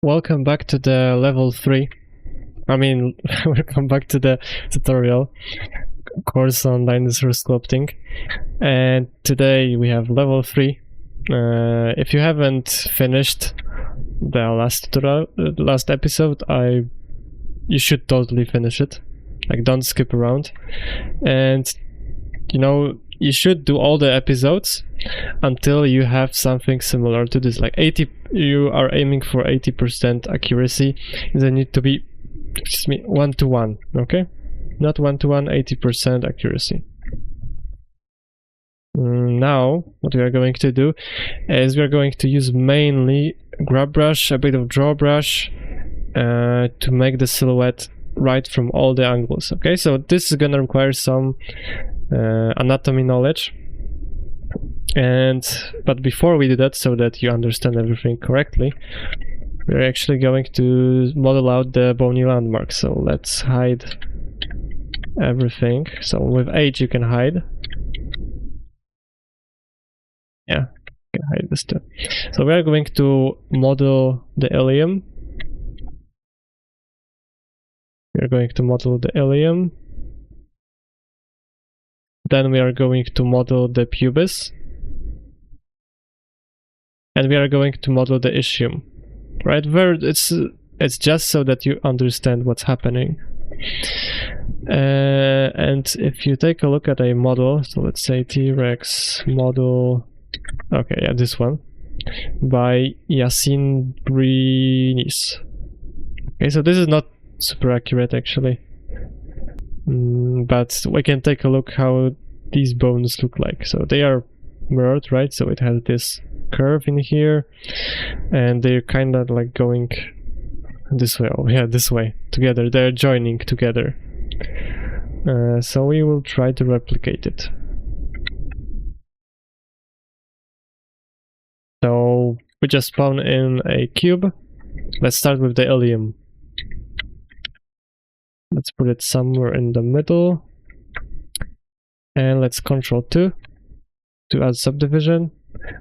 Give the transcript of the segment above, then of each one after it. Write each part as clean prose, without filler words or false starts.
Welcome back to the level 3. Welcome back to the tutorial course on Dinosaurs Sculpting. And today we have level 3. If you haven't finished the last episode, you should totally finish it. Like, don't skip around. And, you should do all the episodes until you have something similar to this. Like you are aiming for 80% accuracy. They need to be 1-to-1, okay? Not 1-to-1, 80% accuracy. Now, what we are going to do is we are going to use mainly grab brush, a bit of draw brush, to make the silhouette right from all the angles. Okay, so this is gonna require some anatomy knowledge, but before we do that, so that you understand everything correctly, we're actually going to model out the bony landmark. So let's hide everything. So with H you can hide. Yeah, you can hide this too. So we are going to model the ilium. We are going to model the ilium. Then we are going to model the pubis. And we are going to model the ischium. Right? It's just so that you understand what's happening. And if you take a look at a model, so let's say T-Rex model, okay, yeah, this one, by Yassine Brinis. Okay, so this is not super accurate actually, but we can take a look how these bones look like. So they are mirrored, right? So it has this curve in here, and they're kind of like going this way. Oh yeah, this way together. They're joining together. So we will try to replicate it. So we just spawn in a cube. Let's start with the ilium. Let's put it somewhere in the middle. And let's Ctrl-2 to add subdivision.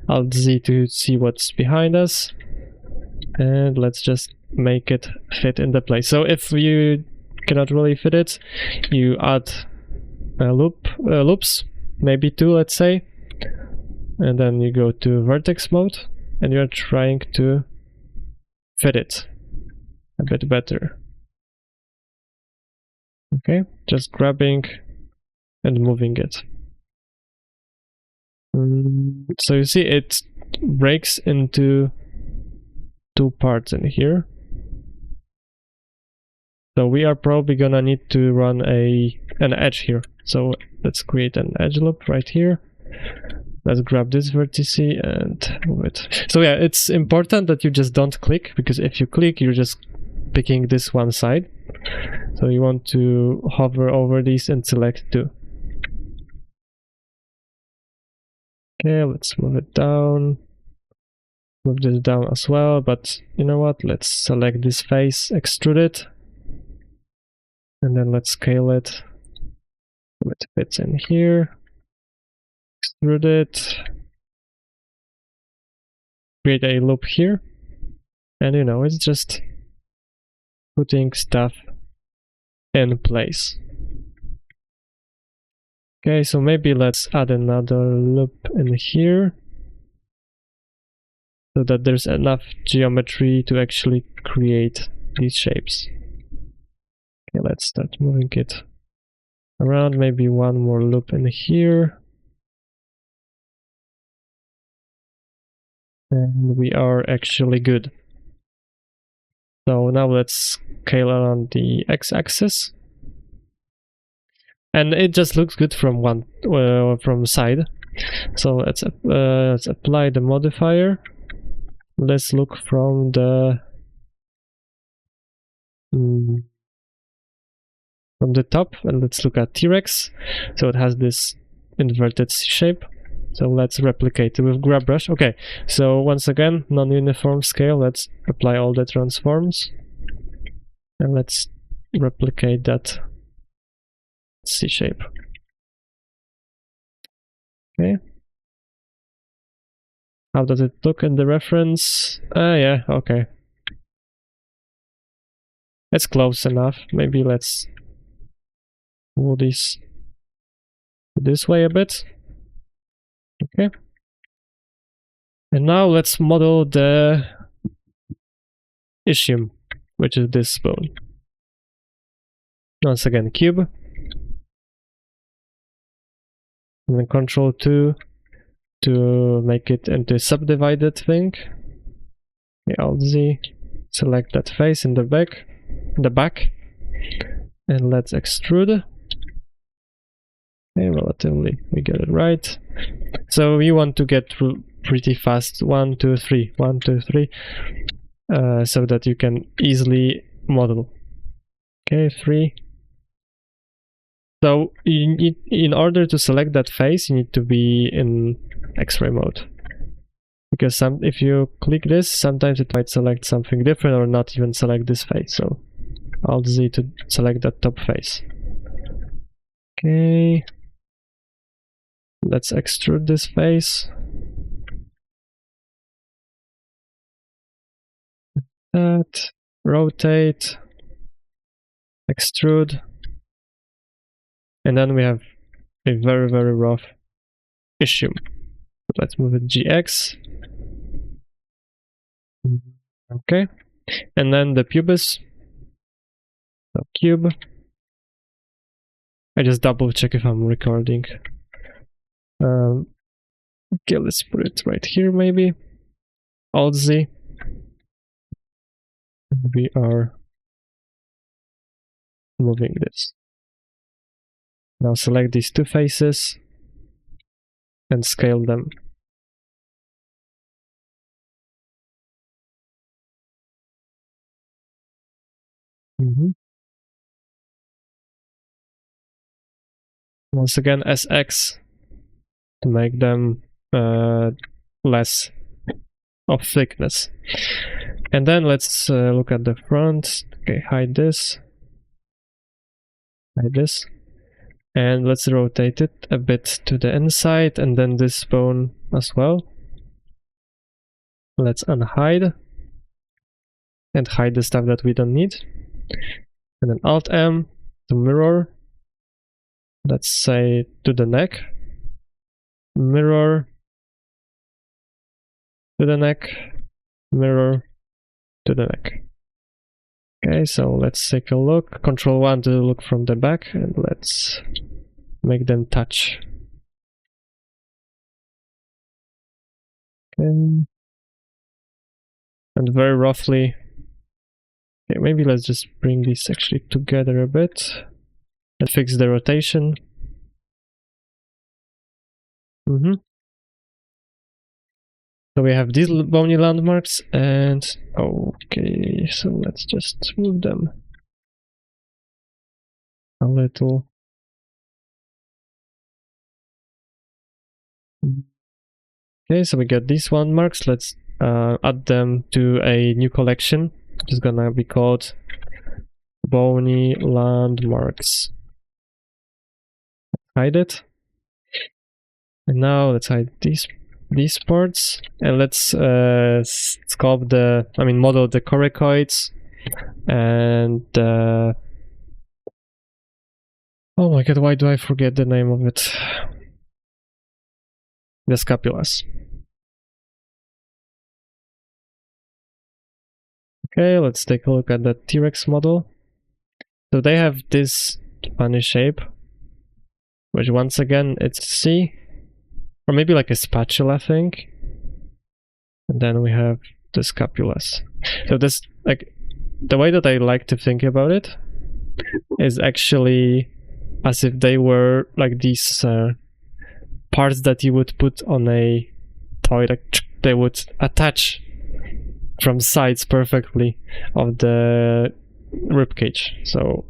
Alt-Z to see what's behind us. And let's just make it fit in the place. So if you cannot really fit it, you add loops, maybe 2, let's say. And then you go to vertex mode and you're trying to fit it a bit better. Okay, just grabbing and moving it. So you see it breaks into 2 parts in here. So we are probably gonna need to run an edge here. So let's create an edge loop right here. Let's grab this vertex and move it. So yeah, it's important that you just don't click, because if you click, you're just picking this one side. So you want to hover over these and select 2. Okay, let's move it down. Move this down as well, but you know what? Let's select this face, extrude it, and then let's scale it so it fits in here. Extrude it. Create a loop here, and it's just putting stuff in place. Okay, so maybe let's add another loop in here so that there's enough geometry to actually create these shapes. Okay, let's start moving it around. Maybe one more loop in here. And we are actually good. So now let's scale around the x-axis. And it just looks good from from side. So let's apply the modifier. Let's look from the top, and let's look at T-Rex. So it has this inverted C shape. So let's replicate it with grab brush. Okay, so once again, non-uniform scale. Let's apply all the transforms, and let's replicate that C shape. Okay. How does it look in the reference? Yeah, okay. It's close enough. Maybe let's move this way a bit. Okay. And now let's model the ischium, which is this bone. Once again, cube. And then Control 2 to make it into subdivided thing. Alt Z. Select that face in the back. And let's extrude. Okay, relatively, we get it right. So you want to get through pretty fast. 1, 2, 3, 1, 2, 3, so that you can easily model. Okay, 3. So you need, in order to select that face, you need to be in X-ray mode. Because if you click this, sometimes it might select something different or not even select this face. So Alt Z to select that top face. Okay. Let's extrude this face. That. Rotate. Extrude. And then we have a very, very rough ischium. Let's move it GX. Okay. And then the pubis. So cube. I just double check if I'm recording. Okay, let's put it right here maybe. Alt Z. We are moving this. Now select these two faces and scale them. Once again, SX to make them less of thickness. And then let's look at the front. Okay, hide this. Hide this. And let's rotate it a bit to the inside, and then this bone as well. Let's unhide and hide the stuff that we don't need. And then Alt M to mirror. Let's say to the neck. Mirror to the neck. Mirror to the neck. Okay, so let's take a look. Control 1 to look from the back, and let's make them touch. Okay. And very roughly. Okay, maybe let's just bring these actually together a bit and fix the rotation. So we have these bony landmarks, and okay, so let's just move them a little. Okay, so we got these landmarks. Let's add them to a new collection, which is gonna be called Bony Landmarks. Hide it. And now let's hide these parts, and let's sculpt model the coracoids and oh my god, why do I forget the name of it? The scapulas. Okay, let's take a look at the T-Rex model. So they have this funny shape, which once again it's C, or maybe like a spatula thing. And then we have the scapulas. So this, like, the way that I like to think about it is actually as if they were like these parts that you would put on a toy, like they would attach from sides perfectly of the rib cage. So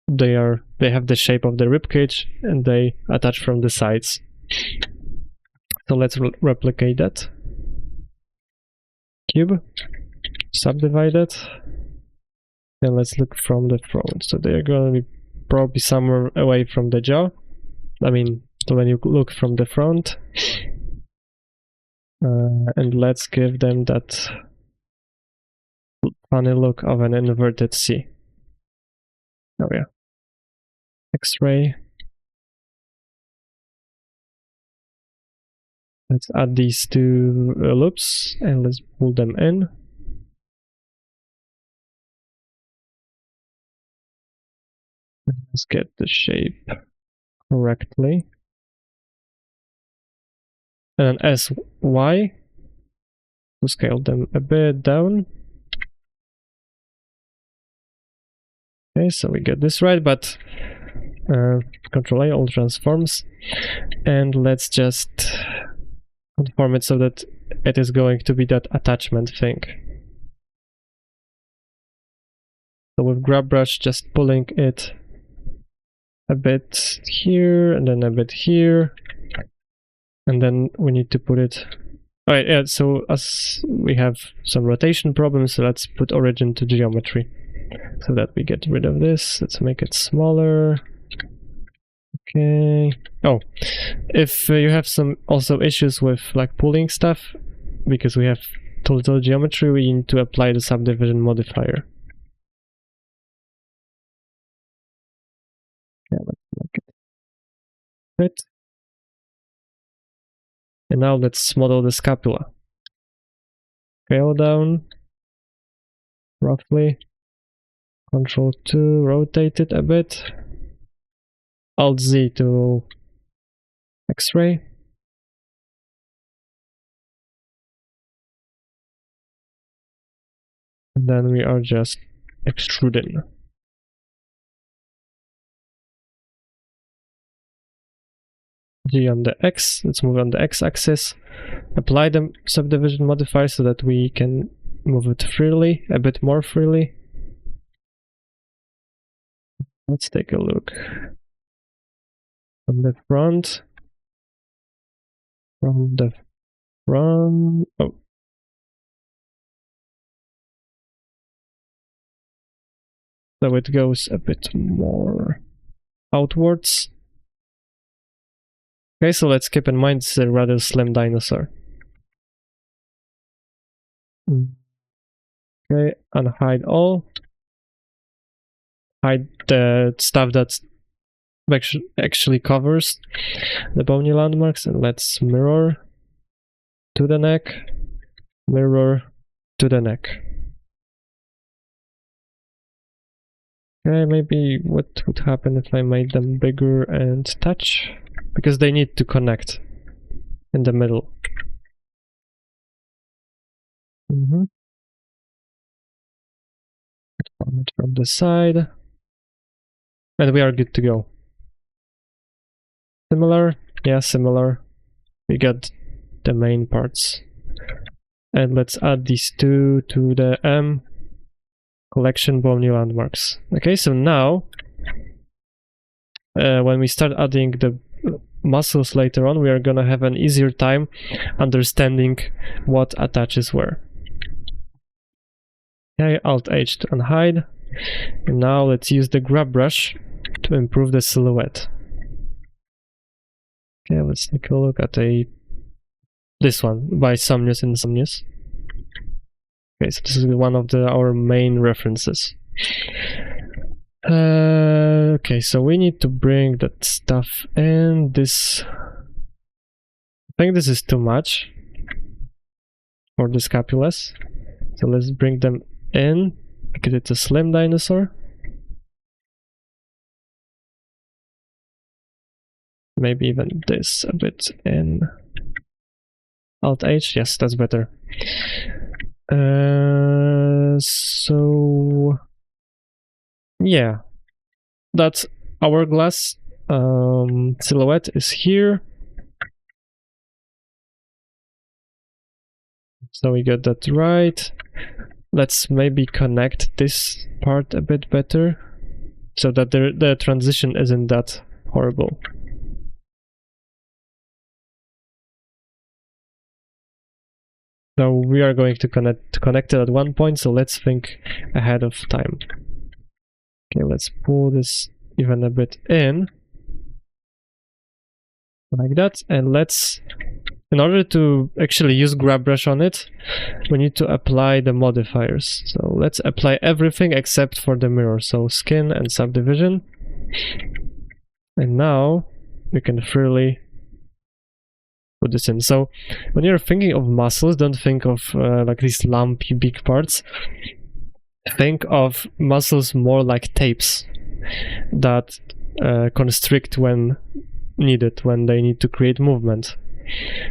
they have the shape of the rib cage and they attach from the sides. So let's replicate that. Cube, subdivide it, and let's look from the front. So they're going to be probably somewhere away from the jaw. So when you look from the front, and let's give them that funny look of an inverted C. Oh yeah. X-ray. Let's add these two loops and let's pull them in. Let's get the shape correctly. And SY to scale them a bit down. Okay, so we get this right, but Control A, all transforms, and let's just conform it so that it is going to be that attachment thing. So with grab brush, just pulling it a bit here and then a bit here, and then we need to put it. Alright, yeah, so as we have some rotation problems, so let's put origin to geometry so that we get rid of this. Let's make it smaller. Okay. Oh, if you have some also issues with like pulling stuff, because we have total geometry, we need to apply the subdivision modifier. Yeah, let's make it fit. And now let's model the scapula. Scale down, roughly. Control 2, rotate it a bit. Alt Z to X-ray. And then we are just extruding. G on the X, let's move on the X-axis. Apply the subdivision modifier so that we can move it freely, a bit more freely. Let's take a look. From the front. From the front. Oh. So it goes a bit more outwards. Okay, so let's keep in mind it's a rather slim dinosaur. Okay, unhide all. Hide the stuff that actually covers the bony landmarks, and let's mirror to the neck, mirror to the neck. Okay, maybe what would happen if I made them bigger and touch? Because they need to connect in the middle. Form it from the side. And we are good to go. Similar? Yeah, similar. We got the main parts. And let's add these two to the M collection bony landmarks. Okay, so now when we start adding the muscles later on, we are gonna have an easier time understanding what attaches where. Okay, Alt H to unhide. And now let's use the grab brush to improve the silhouette. Okay, let's take a look at this one by Somnius and Somnius. Okay, so this is one of our main references. Okay, so we need to bring that stuff in. I think this is too much for the scapulas. So let's bring them in because it's a slim dinosaur. Maybe even this a bit in. Alt H, yes, that's better. So yeah, that hourglass silhouette is here. So we got that right. Let's maybe connect this part a bit better so that the transition isn't that horrible. So we are going to connect it at one point, so let's think ahead of time. Okay, let's pull this even a bit in. Like that, and let's in order to actually use grab brush on it, we need to apply the modifiers. So let's apply everything except for the mirror. So skin and subdivision. And now we can freely put this in. So when you're thinking of muscles, don't think of like these lumpy big parts. Think of muscles more like tapes that constrict when needed, when they need to create movement.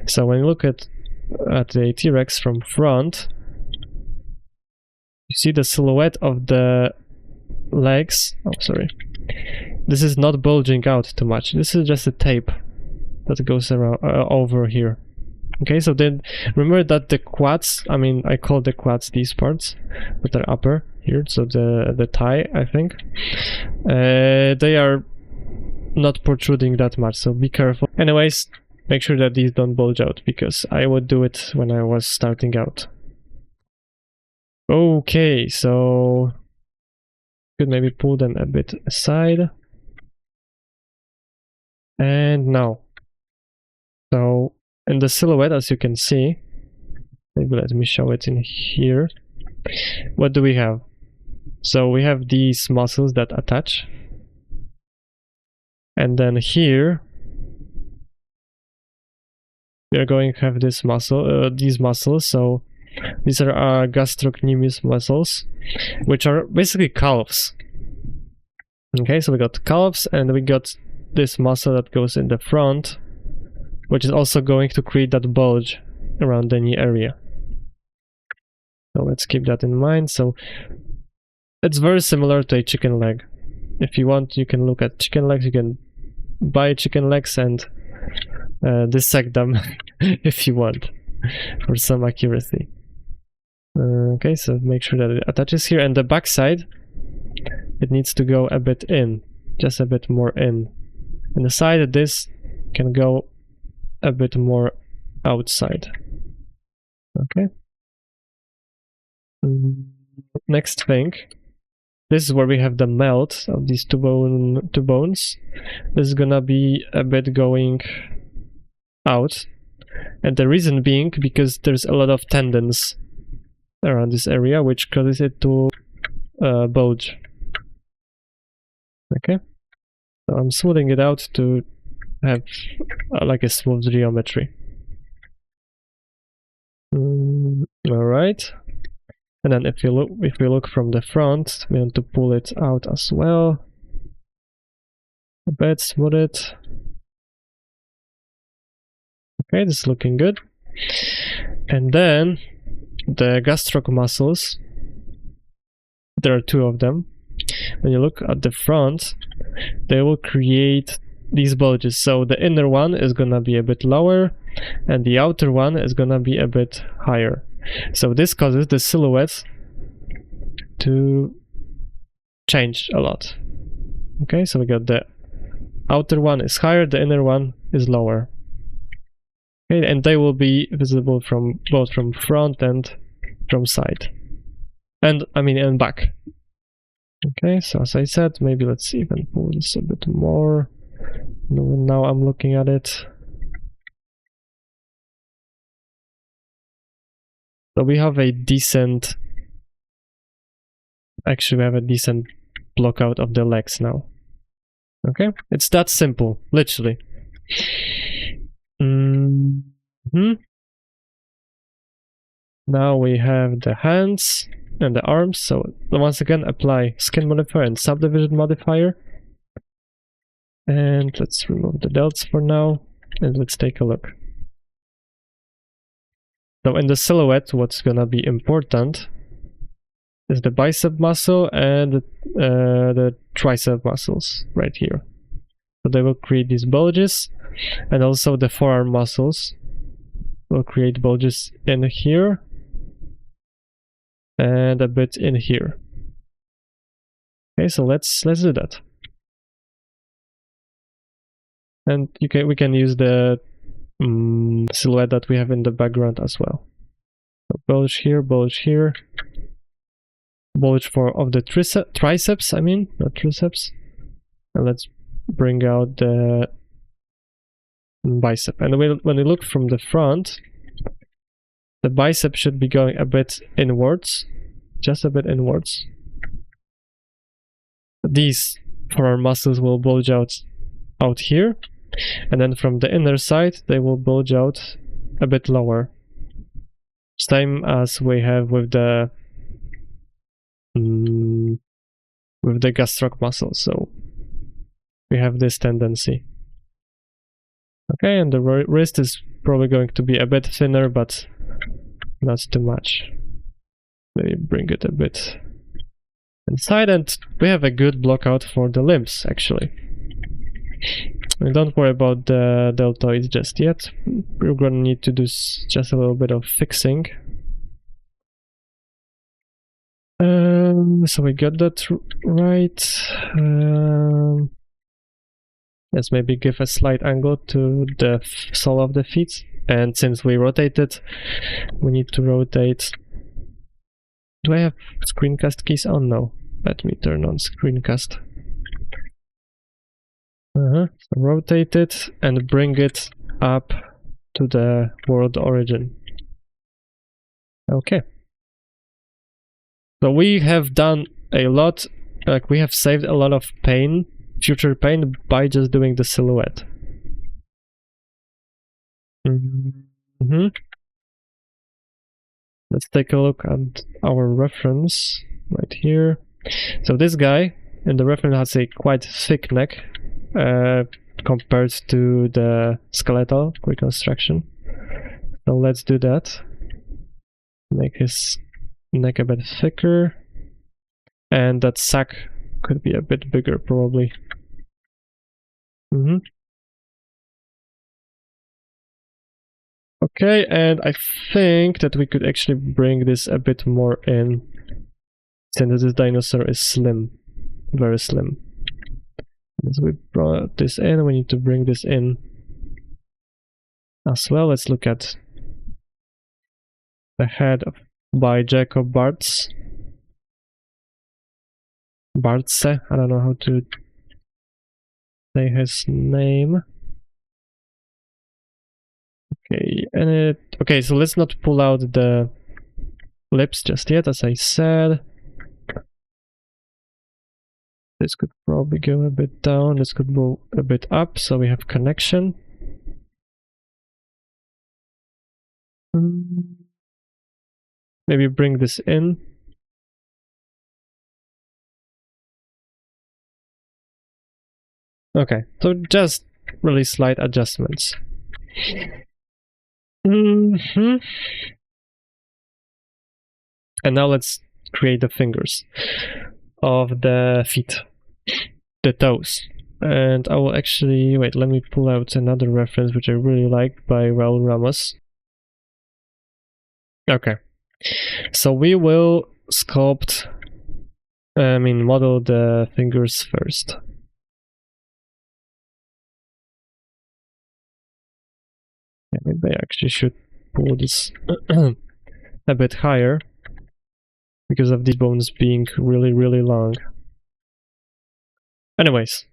So when you look at the T-Rex from front, you see the silhouette of the legs. Oh, sorry. This is not bulging out too much. This is just a tape that goes around over here. Okay, so then remember that the quads, I mean, I call the quads these parts that are upper here, so the thigh, I think, they are not protruding that much, so be careful. Anyways, make sure that these don't bulge out, because I would do it when I was starting out. Okay, so could maybe pull them a bit aside. And now, so in the silhouette, as you can see, maybe let me show it in here. What do we have? So we have these muscles that attach. And then here, we are going to have this muscle, these muscles. So these are our gastrocnemius muscles, which are basically calves. Okay, so we got calves, and we got this muscle that goes in the front, which is also going to create that bulge around the knee area. So let's keep that in mind. So it's very similar to a chicken leg. If you want, you can look at chicken legs. You can buy chicken legs and dissect them if you want for some accuracy. Okay, so make sure that it attaches here, and the back side, it needs to go a bit in, just a bit more in. And the side of this can go a bit more outside. Okay. Next thing, this is where we have the melt of these two bones. This is gonna be a bit going out, and the reason being because there's a lot of tendons around this area, which causes it to bulge. Okay, so I'm smoothing it out to have like a smooth geometry. All right. And then if we look from the front, we want to pull it out as well. A bit, smooth it. Okay, this is looking good. And then the gastroc muscles, there are two of them. When you look at the front, they will create these bulges. So the inner one is gonna be a bit lower, and the outer one is gonna be a bit higher. So this causes the silhouette to change a lot. Okay, so we got the outer one is higher, the inner one is lower. Okay, and they will be visible from both from front and from side, and and back. Okay, so as I said, maybe let's even pull this a bit more. Now I'm looking at it. So we have a decent, actually we have a decent blockout of the legs now. Okay, it's that simple, literally. Now we have the hands and the arms. So once again, apply skin modifier and subdivision modifier. And let's remove the delts for now, and let's take a look. So in the silhouette, what's gonna be important is the bicep muscle and the tricep muscles right here. So they will create these bulges, and also the forearm muscles will create bulges in here and a bit in here. Okay, so let's do that. And we can use the silhouette that we have in the background as well. So bulge here, bulge here, bulge of the triceps, not triceps. And let's bring out the bicep. And when we look from the front, the bicep should be going a bit inwards, just a bit inwards. These forearm muscles will bulge out here, and then from the inner side they will bulge out a bit lower. Same as we have with the gastroc muscle, so we have this tendency. Okay, and the wrist is probably going to be a bit thinner, but not too much. Maybe bring it a bit inside, and we have a good blockout for the limbs, actually. And don't worry about the deltoids just yet. We're gonna need to do just a little bit of fixing. So we got that right. Let's maybe give a slight angle to the sole of the feet. And since we rotate it, we need to rotate. Do I have screencast keys on? No. Let me turn on screencast. So rotate it and bring it up to the world origin. Okay. So we have done a lot, like we have saved a lot of pain, future pain, by just doing the silhouette. Let's take a look at our reference right here. So this guy in the reference has a quite thick neck compared to the skeletal reconstruction. So let's do that. Make his neck a bit thicker, and that sack could be a bit bigger probably. Okay, and I think that we could actually bring this a bit more in, since this dinosaur is slim, very slim. As we brought this in, we need to bring this in as well. Let's look at the head by Jacob Bartz. Bartze, I don't know how to say his name. Okay, and okay, so let's not pull out the lips just yet, as I said. This could probably go a bit down, this could go a bit up, so we have connection. Maybe bring this in. Okay, so just really slight adjustments. And now let's create the fingers of the feet, the toes. And I will actually, wait, let me pull out another reference which I really like by Raul Ramos. Okay, so we will model the fingers first. Yeah, maybe I actually should pull this a bit higher because of these bones being really, really long. Anyways,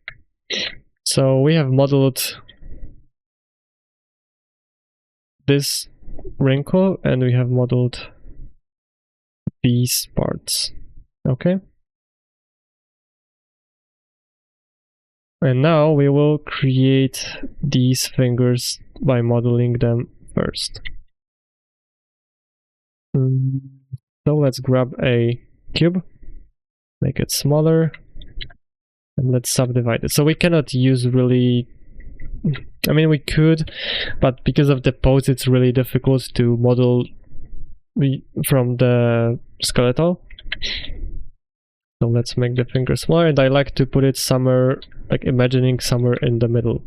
so we have modeled this wrinkle and we have modeled these parts. Okay. And now we will create these fingers by modeling them first. So let's grab a cube, make it smaller, and let's subdivide it. So we cannot use really, I mean we could, but because of the pose it's really difficult to model from the skeletal. So let's make the finger smaller, and I like to put it somewhere, like imagining somewhere in the middle.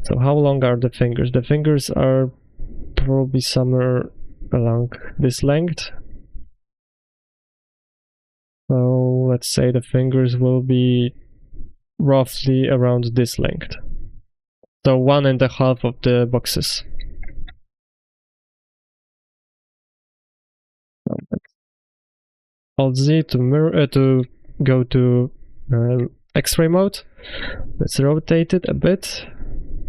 So how long are the fingers? The fingers are probably somewhere along this length. So let's say the fingers will be roughly around this length. So 1.5 of the boxes. Alt Z to mirror to go to X-ray mode. Let's rotate it a bit.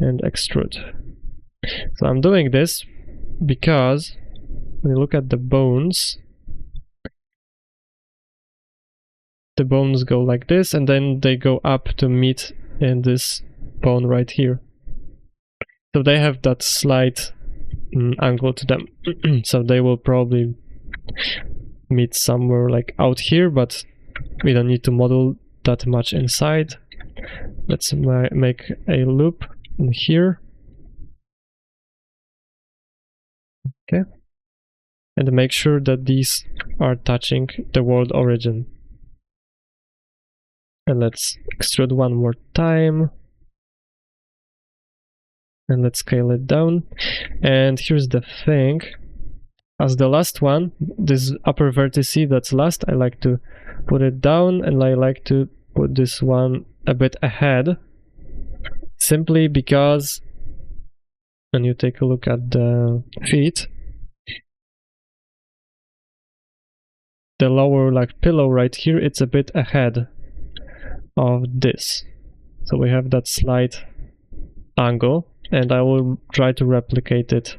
and extrude. So I'm doing this because when you look at the bones go like this, and then they go up to meet in this bone right here. So they have that slight angle to them. So they will probably meet somewhere like out here, but we don't need to model that much inside. Let's make a loop in here. Okay. And make sure that these are touching the world origin. And let's extrude one more time. And let's scale it down. And here's the thing. As the last one, this upper vertice that's last, I like to put it down, and I like to put this one a bit ahead. Simply because when you take a look at the feet, the lower like pillow right here, it's a bit ahead of this. So we have that slight angle, and I will try to replicate it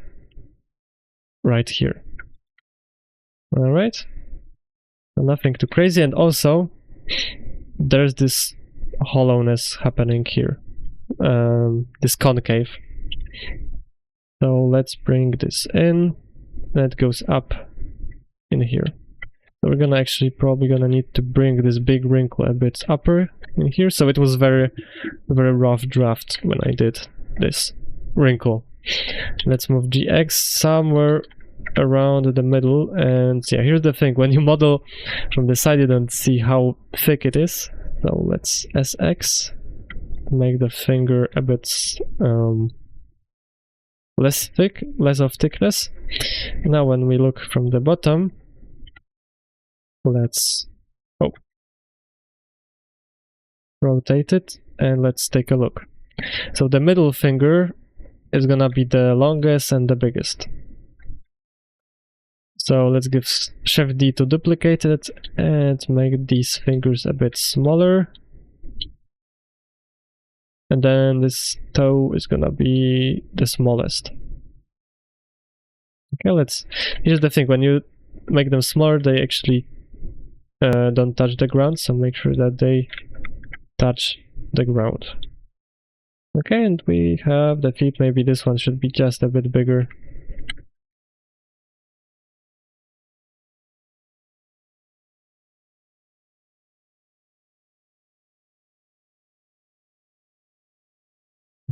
right here. Alright, so nothing too crazy, and also there's this hollowness happening here, this concave. So let's bring this in, and it goes up in here. So we're gonna probably need to bring this big wrinkle a bit upper in here. So it was very rough draft when I did this wrinkle. Let's move GX somewhere around the middle, and yeah, here's the thing, when you model from the side you don't see how thick it is. So let's SX, make the finger a bit less of thickness. Now when we look from the bottom, let's rotate it and let's take a look. So the middle finger is gonna be the longest and the biggest. So let's give Shift D to duplicate it and make these fingers a bit smaller. And then this toe is gonna be the smallest. Okay, here's the thing, when you make them smaller, they actually don't touch the ground, so make sure that they touch the ground. Okay, and we have the feet. Maybe this one should be just a bit bigger.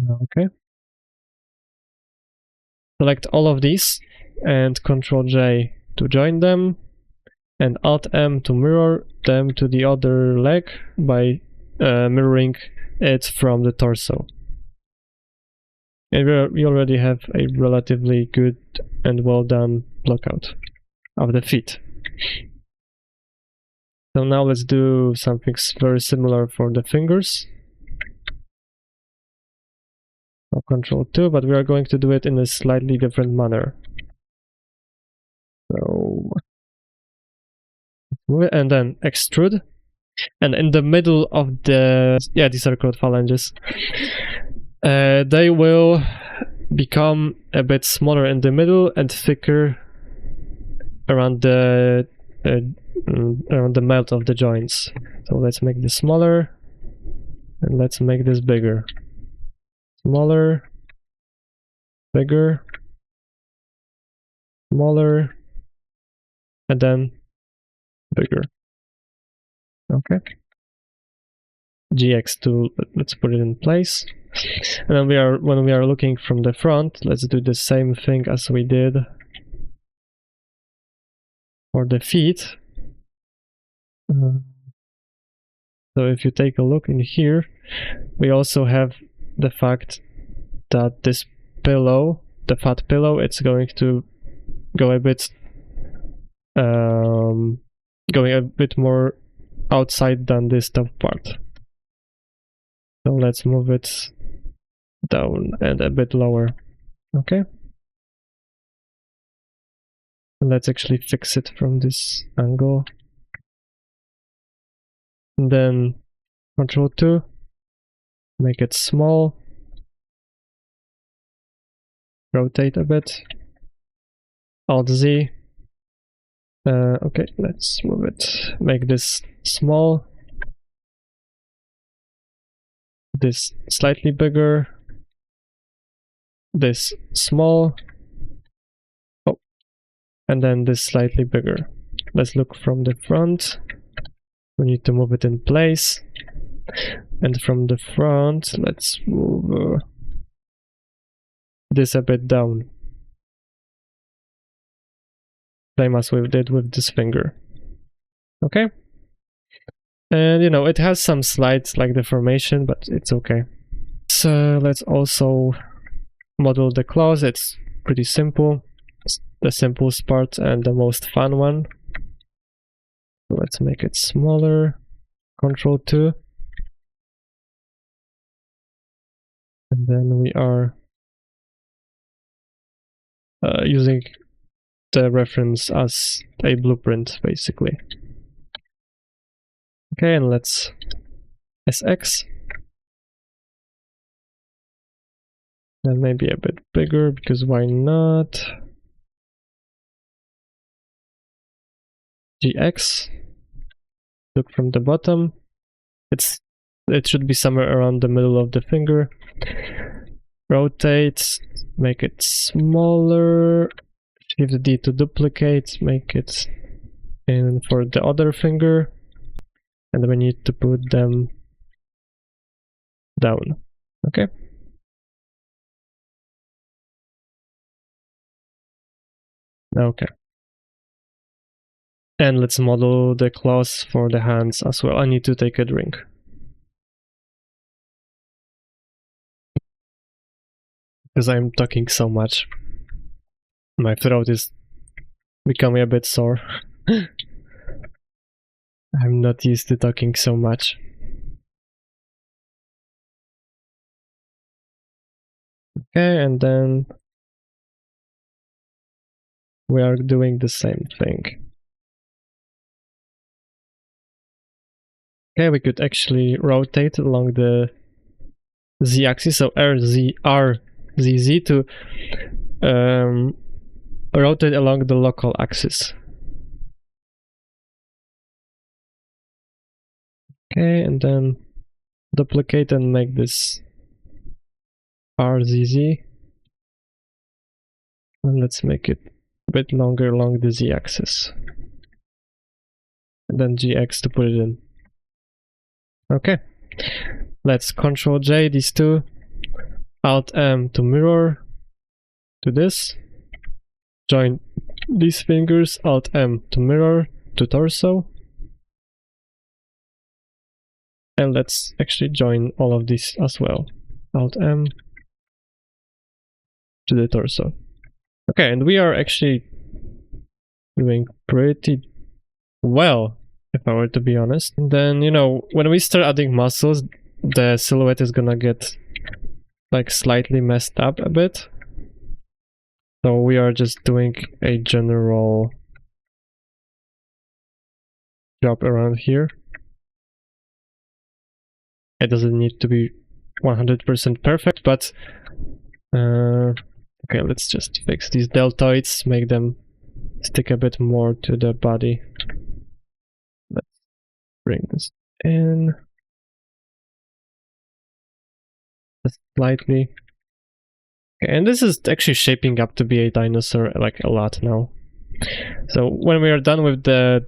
Okay. Select all of these and Ctrl J to join them, and Alt M to mirror them to the other leg by mirroring it from the torso. And we already have a relatively good and well done blockout of the feet. So now let's do something very similar for the fingers. Control 2, but we are going to do it in a slightly different manner. So, and then extrude, and in the middle of these are called phalanges. They will become a bit smaller in the middle and thicker around the melt of the joints. So let's make this smaller, and let's make this bigger. Smaller, bigger, smaller, and then bigger. Okay. GX to let's put it in place. And then when we are looking from the front, let's do the same thing as we did for the feet. So if you take a look in here, we also have the fact that this pillow, the fat pillow, it's going to go a bit going a bit more outside than this top part. So let's move it down and a bit lower. Okay. Let's actually fix it from this angle. And then Ctrl 2, make it small. rotate a bit. Alt Z. Okay, let's move it. Make this small. This slightly bigger. This small. Oh, and then this slightly bigger. Let's look from the front. We need to move it in place. And from the front, let's move this a bit down. Same as we did with this finger. Okay? And you know, it has some slight like deformation, but it's okay. So let's also model the claws. It's pretty simple. It's the simplest part and the most fun one. Let's make it smaller. Control 2. And then we are using the reference as a blueprint, basically. Okay, and let's SX. Then maybe a bit bigger, because why not? GX. Look from the bottom. It should be somewhere around the middle of the finger. Rotate, make it smaller. Shift D to duplicate, make it in for the other finger. And we need to put them down. Okay. Okay. And let's model the claws for the hands as well. I need to take a drink. Because I'm talking so much. My throat is becoming a bit sore. I'm not used to talking so much. Okay, and then we are doing the same thing. Okay, we could actually rotate along the z-axis, so RZZ to rotate along the local axis. Okay, and then duplicate and make this RZZ. And let's make it a bit longer along the z-axis. And then GX to put it in. Okay. Let's Ctrl J these two. Alt M to mirror to this. Join these fingers. Alt M to mirror to torso. And let's actually join all of these as well. Alt M to the torso. Okay, and we are actually doing pretty well, if I were to be honest. And then, you know, when we start adding muscles, the silhouette is gonna get like slightly messed up a bit. So we are just doing a general job around here. It doesn't need to be 100% perfect, but okay, let's just fix these deltoids, make them stick a bit more to the body. Let's bring this in just slightly. Okay, and this is actually shaping up to be a dinosaur like a lot now. So when we are done with the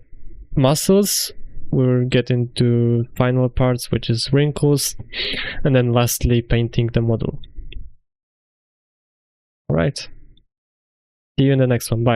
muscles, we'll get into final parts, which is wrinkles, and then lastly painting the model. Alright, see you in the next one, bye.